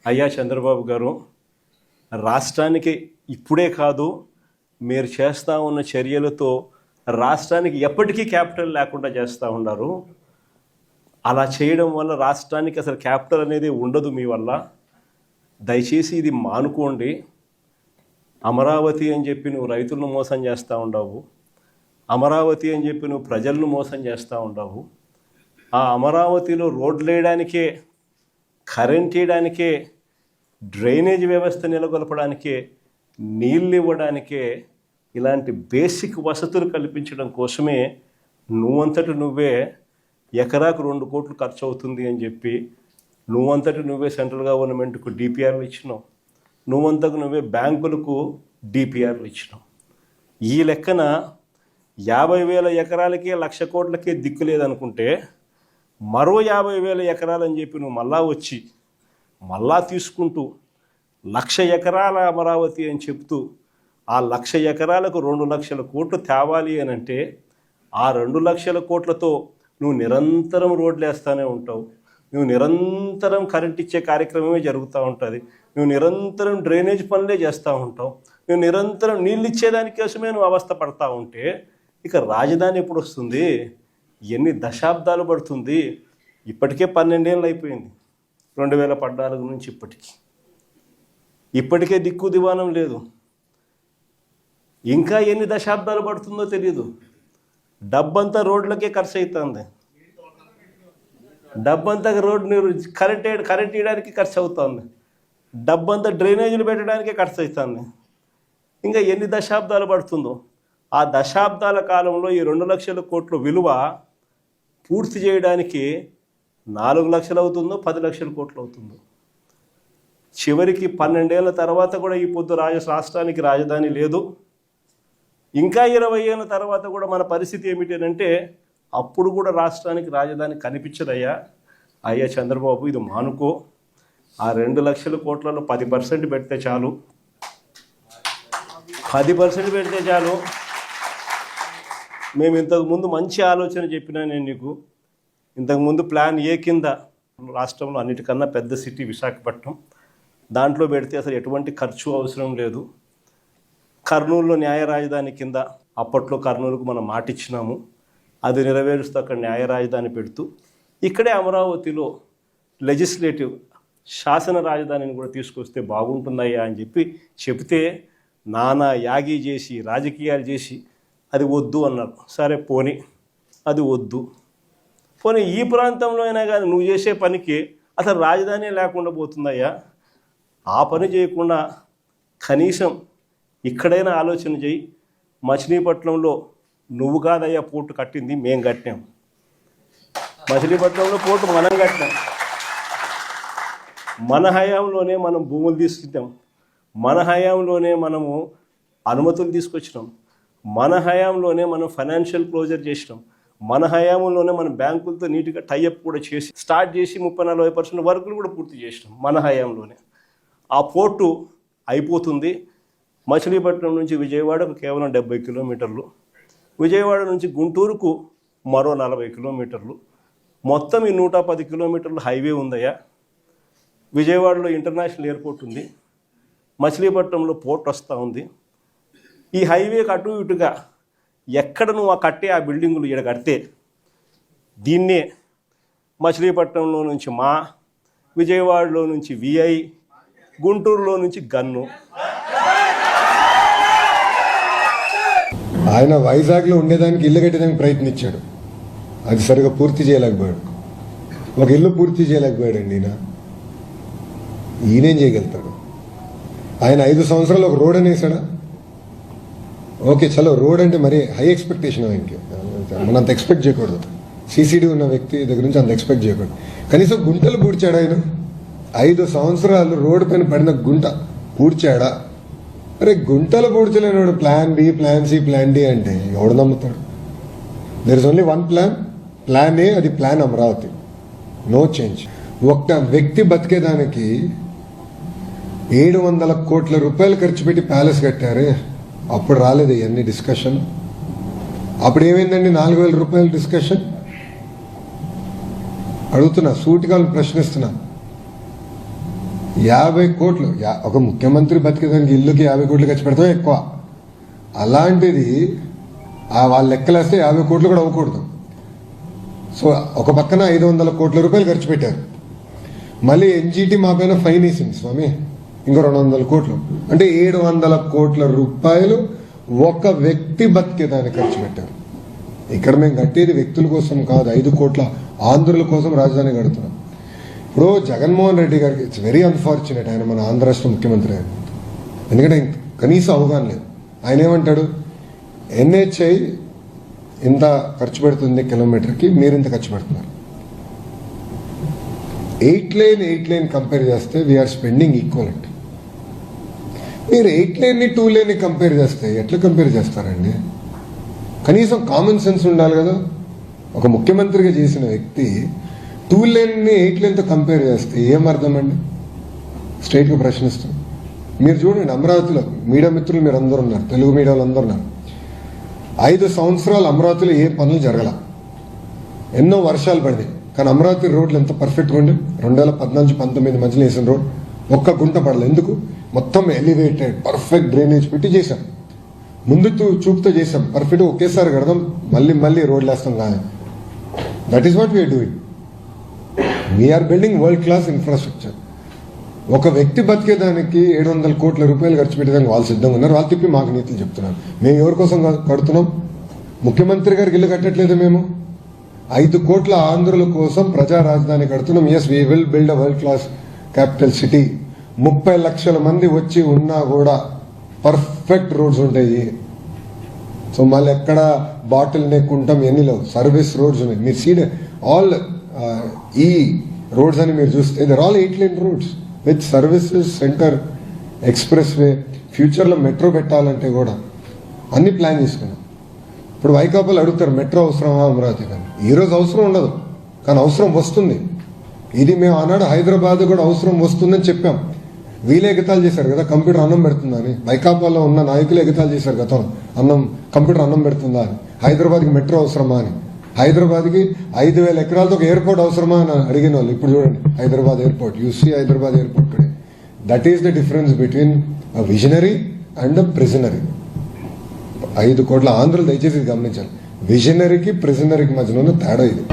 అయ్యా చంద్రబాబు గారు, రాష్ట్రానికి ఇప్పుడే కాదు, మీరు చేస్తూ ఉన్న చర్యలతో రాష్ట్రానికి ఎప్పటికీ క్యాపిటల్ లేకుండా చేస్తూ ఉన్నారు. అలా చేయడం వల్ల రాష్ట్రానికి అసలు క్యాపిటల్ అనేది ఉండదు మీ వల్ల. దయచేసి ఇది మానుకోండి. అమరావతి అని చెప్పి నువ్వు రైతులను మోసం చేస్తూ ఉండవు, అమరావతి అని చెప్పి నువ్వు ప్రజలను మోసం చేస్తూ ఉండవు. ఆ అమరావతిలో రోడ్లు వేయడానికే, కరెంట్ వేయడానికే, డ్రైనేజ్ వ్యవస్థ నెలకొల్పడానికే, నీళ్ళు ఇవ్వడానికే, ఇలాంటి బేసిక్ వసతులు కల్పించడం కోసమే నువ్వంతటి నువ్వే ఎకరాకు 2 కోట్లు ఖర్చు అవుతుంది అని చెప్పి నువ్వంతటి నువ్వే సెంట్రల్ గవర్నమెంట్కు డిపిఆర్లు ఇచ్చినావు, నువ్వంతకు నువ్వే బ్యాంకులకు డిపిఆర్లు ఇచ్చినావు. ఈ లెక్కన 50,000 ఎకరాలకే 1,00,000 కోట్లకే దిక్కు లేదనుకుంటే మరో 50,000 ఎకరాలని చెప్పి నువ్వు మళ్ళా వచ్చి మళ్ళా తీసుకుంటూ 1,00,000 ఎకరాల అమరావతి అని చెప్తూ ఆ 1,00,000 ఎకరాలకు 2,00,000 కోట్లు తేవాలి అని అంటే ఆ 2,00,000 కోట్లతో నువ్వు నిరంతరం రోడ్లు వేస్తూనే ఉంటావు, నువ్వు నిరంతరం కరెంట్ ఇచ్చే కార్యక్రమమే జరుగుతూ ఉంటుంది, నువ్వు నిరంతరం డ్రైనేజ్ పనులే చేస్తూ ఉంటావు, నువ్వు నిరంతరం నీళ్ళు ఇచ్చేదాని కోసమే నువ్వు అవస్థ పడతా ఉంటే ఇక రాజధాని ఎప్పుడు వస్తుంది? ఎన్ని దశాబ్దాలు పడుతుంది? ఇప్పటికే 12 ఏళ్ళు అయిపోయింది 2014 నుంచి ఇప్పటికే దిక్కు దివానం లేదు. ఇంకా ఎన్ని దశాబ్దాలు పడుతుందో తెలియదు. డబ్బంతా రోడ్లకే ఖర్చు అవుతుంది, డబ్బంతా కరెంట్ వేయడానికి ఖర్చు అవుతుంది, డబ్బంతా డ్రైనేజీలు పెట్టడానికే ఖర్చు అవుతుంది. ఇంకా ఎన్ని దశాబ్దాలు పడుతుందో. ఆ దశాబ్దాల కాలంలో ఈ 2,00,000 కోట్ల విలువ పూర్తి చేయడానికి 4 లక్షలు అవుతుందో 10 లక్షల కోట్లు అవుతుందో. చివరికి 12 ఏళ్ళ తర్వాత కూడా ఈ పొద్దు రాష్ట్రానికి రాజధాని లేదు. ఇంకా 20 ఏళ్ళ తర్వాత కూడా మన పరిస్థితి ఏమిటంటే అప్పుడు కూడా రాష్ట్రానికి రాజధాని కనిపించదయ్యా. అయ్యా చంద్రబాబు, ఇది మానుకో. ఆ 2 లక్షల కోట్లలో 10% పెడితే చాలు, 10% పెడితే చాలు. మేము ఇంతకుముందు మంచి ఆలోచన చెప్పినా నేను నీకు. ఇంతకుముందు ప్లాన్ ఏ కింద రాష్ట్రంలో అన్నిటికన్నా పెద్ద సిటీ విశాఖపట్నం, దాంట్లో పెడితే అసలు ఎటువంటి ఖర్చు అవసరం లేదు. కర్నూలులో న్యాయ రాజధాని కింద అప్పట్లో కర్నూలుకు మనం మాట ఇచ్చినాము, అది నెరవేరుస్తూ అక్కడ న్యాయ రాజధాని పెడుతూ ఇక్కడే అమరావతిలో లెజిస్లేటివ్ శాసన రాజధానిని కూడా తీసుకొస్తే బాగుంటుందయ్యా అని చెప్తే నానా యాగి చేసి రాజకీయాలు చేసి అది వద్దు అన్నారు. సరే పోనీ, అది వద్దు. పోనీ ఈ ప్రాంతంలో అయినా కానీ నువ్వు చేసే పనికి అసలు రాజధాని లేకుండా పోతుందయ్యా. ఆ పని చేయకుండా కనీసం ఇక్కడైనా ఆలోచన చేయి. మచిలీపట్నంలో నువ్వు కాదయ్యా పోర్టు కట్టింది, మేము కట్టాం. మచిలీపట్నంలో పోర్టు మనం కట్టాం. మన హయాంలోనే మనం భూములు తీసుకుంటాం, మన హయాంలోనే మనము అనుమతులు తీసుకొచ్చినాం, మన హయాంలోనే మనం ఫైనాన్షియల్ క్లోజర్ చేసినాం, మన హయాంలోనే మనం బ్యాంకులతో నీట్గా టైఅప్ కూడా చేసి స్టార్ట్ చేసి 30-40% వర్కులు కూడా పూర్తి చేసినాం మన హయాంలోనే. ఆ పోర్టు అయిపోతుంది. మచిలీపట్నం నుంచి విజయవాడకు కేవలం 70 కిలోమీటర్లు, విజయవాడ నుంచి గుంటూరుకు మరో 40 కిలోమీటర్లు, మొత్తం ఈ 110 కిలోమీటర్లు హైవే ఉందయ్యా. విజయవాడలో ఇంటర్నేషనల్ ఎయిర్పోర్ట్ ఉంది, మచిలీపట్నంలో పోర్ట్ వస్తూ ఉంది. ఈ హైవేకి అటు ఇటుగా ఎక్కడ నువ్వు ఆ బిల్డింగులు ఇక్కడ కడితే దీన్నే మచిలీపట్నంలో నుంచి మా, విజయవాడలో నుంచి విఐ, గుంటూరులో నుంచి గన్ను. ఆయన వైజాగ్లో ఉండేదానికి ఇల్లు కట్టడానికి ప్రయత్నించాడు, అది సరిగా పూర్తి చేయలేకపోయాడు. ఒక ఇల్లు పూర్తి చేయలేకపోయాడండి ఈయనేం చేయగలుగుతాడు? ఆయన 5 సంవత్సరాలు ఒక రోడ్ అనేసాడా? ఓకే చలో, రోడ్ అంటే మరి హై ఎక్స్పెక్టేషన్ ఆయనకి, మనం అంత ఎక్స్పెక్ట్ చేయకూడదు. సిసిడి ఉన్న వ్యక్తి దగ్గర నుంచి అంత ఎక్స్పెక్ట్ చేయకూడదు. కనీసం గుంటలు పూడ్చాడు ఆయన. 5 సంవత్సరాలు రోడ్డు పైన పడిన గుంట పూడ్చాడా? అరే గుంటలు పూడ్చలేనాడు. Plan B, plan C, plan D అంటే ఎవడు నమ్ముతాడు? There is only one plan A, అది ప్లాన్ అమరావతి. No change. ఒక్క వ్యక్తి బతికేదానికి 700 కోట్ల రూపాయలు ఖర్చు పెట్టి ప్యాలెస్ కట్టారే, అప్పుడు రాలేదు ఇవన్నీ డిస్కషన్. అప్పుడు ఏమైందండి? 4,000 రూపాయల డిస్కషన్. అడుగుతున్నా, సూటిగా ప్రశ్నిస్తున్నా. 50 కోట్లు ఒక ముఖ్యమంత్రి బతికేదానికి ఇల్లుకి 50 కోట్లు ఖర్చు పెడతాం ఎక్కువ. అలాంటిది వాళ్ళ లెక్కలేస్తే 50 కోట్లు కూడా అవ్వకూడదు. సో ఒక పక్కన 500 కోట్ల రూపాయలు ఖర్చు పెట్టారు. మళ్ళీ ఎన్జిటి మా పైన ఫైన్ వేసింది స్వామి, ఇంకో 200 కోట్లు, అంటే 700 కోట్ల రూపాయలు ఒక వ్యక్తి బతికేదానికి ఖర్చు పెట్టారు. ఇక్కడ మేము కట్టేది వ్యక్తుల కోసం కాదు, 5 కోట్ల ఆంధ్రుల కోసం రాజధాని కడుతున్నాం. ఇప్పుడు జగన్మోహన్ రెడ్డి గారికి ఇట్స్ వెరీ అన్ఫార్చునేట్, ఆయన మన ఆంధ్ర రాష్ట్ర ముఖ్యమంత్రి ఆయన, ఎందుకంటే కనీసం అవగాహన లేదు. ఆయన ఏమంటాడు, ఎన్హెచ్ఐ ఇంత ఖర్చు పెడుతుంది కిలోమీటర్కి, మీరు ఇంత ఖర్చు పెడుతున్నారు. 8 లైన్ కంపేర్ చేస్తే వీఆర్ స్పెండింగ్ ఈక్వలెంట్. మీరు 8 లైన్ని 2 లైన్ని కంపేర్ చేస్తే ఎట్లా కంపేర్ చేస్తారండి? కనీసం కామన్ సెన్స్ ఉండాలి కదా. ఒక ముఖ్యమంత్రిగా చేసిన వ్యక్తి 2 లైన్ని 8 లైన్తో కంపేర్ చేస్తే ఏం అర్థం అండి? స్ట్రైట్గా ప్రశ్నిస్తాం. మీరు చూడండి, అమరావతిలో మీడియా మిత్రులు మీరు అందరూ ఉన్నారు, తెలుగు మీడియా వాళ్ళు అందరూ ఉన్నారు. 5 సంవత్సరాలు అమరావతిలో ఏ పనులు జరగల, ఎన్నో వర్షాలు పడినాయి, కానీ అమరావతి రోడ్లు ఎంత పర్ఫెక్ట్గా ఉండే. 2014-19 మధ్యలో వేసిన రోడ్ ఒక్క గుంట పడలేదు. ఎందుకు? మొత్తం ఎలివేటెడ్ పర్ఫెక్ట్ డ్రైనేజ్ పెట్టి చేశాం. ముందు చూపుతో చేసాం, పర్ఫెక్ట్ ఒకేసారి కడదాం, మళ్ళీ రోడ్లు వేస్తాం కాదు. That is what we are doing. We are building world class infrastructure. ఒక వ్యక్తి బతికేదానికి 700 కోట్ల రూపాయలు ఖర్చు పెట్టేదానికి వాళ్ళు సిద్ధంగా ఉన్నారు. వాళ్ళు తిప్పి మాకు నీతులు చెప్తున్నారు. మేము ఎవరి కోసం కడుతున్నాం? ముఖ్యమంత్రి గారికి ఇల్లు కట్టట్లేదు మేము. 5 కోట్ల ఆంధ్రుల కోసం ప్రజా రాజధాని కడుతున్నాం. Yes, we will build a world class capital city. 30 లక్షల మంది వచ్చి ఉన్నా కూడా పర్ఫెక్ట్ రోడ్స్ ఉంటాయి. సో మళ్ళీ ఎక్కడ బాటిల్ నెక్ ఉంటాం, ఎన్ని లేవు, సర్వీస్ రోడ్స్ ఉన్నాయి. మీరు సీడ్ ఆల్ ఈ రోడ్స్ అని మీరు చూస్తే there all 8 lane roads with services, center, express వే. ఫ్యూచర్లో మెట్రో పెట్టాలంటే కూడా అన్ని ప్లాన్ చేసుకున్నాం. ఇప్పుడు వైకాపాలు అడుగుతారు మెట్రో అవసరమా అమరావతి కానీ. ఈరోజు అవసరం ఉండదు, కానీ అవసరం వస్తుంది. ఇది మేము ఆనాడు హైదరాబాద్ కూడా అవసరం వస్తుందని చెప్పాం. వీళ్ళే ఎగతాలు చేశారు కదా కంప్యూటర్ అన్నం పెడుతుందని. వైకాపాలో ఉన్న నాయకులు ఎగతాలు చేశారు గతం, కంప్యూటర్ అన్నం పెడుతుందా అని. హైదరాబాద్కి మెట్రో అవసరమా అని. హైదరాబాద్కి 5,000 ఎకరాలతో ఒక ఎయిర్పోర్ట్ అవసరమా అని అడిగిన వాళ్ళు ఇప్పుడు చూడండి Hyderabad airport. You see Hyderabad airport today. That is the difference between a visionary and a prisonary. 5 కోట్ల ఆంధ్రులు దయచేసి గమనించాలి. విజనరీకి ప్రిజనరీకి మధ్యలో ఉన్న తేడా ఇది.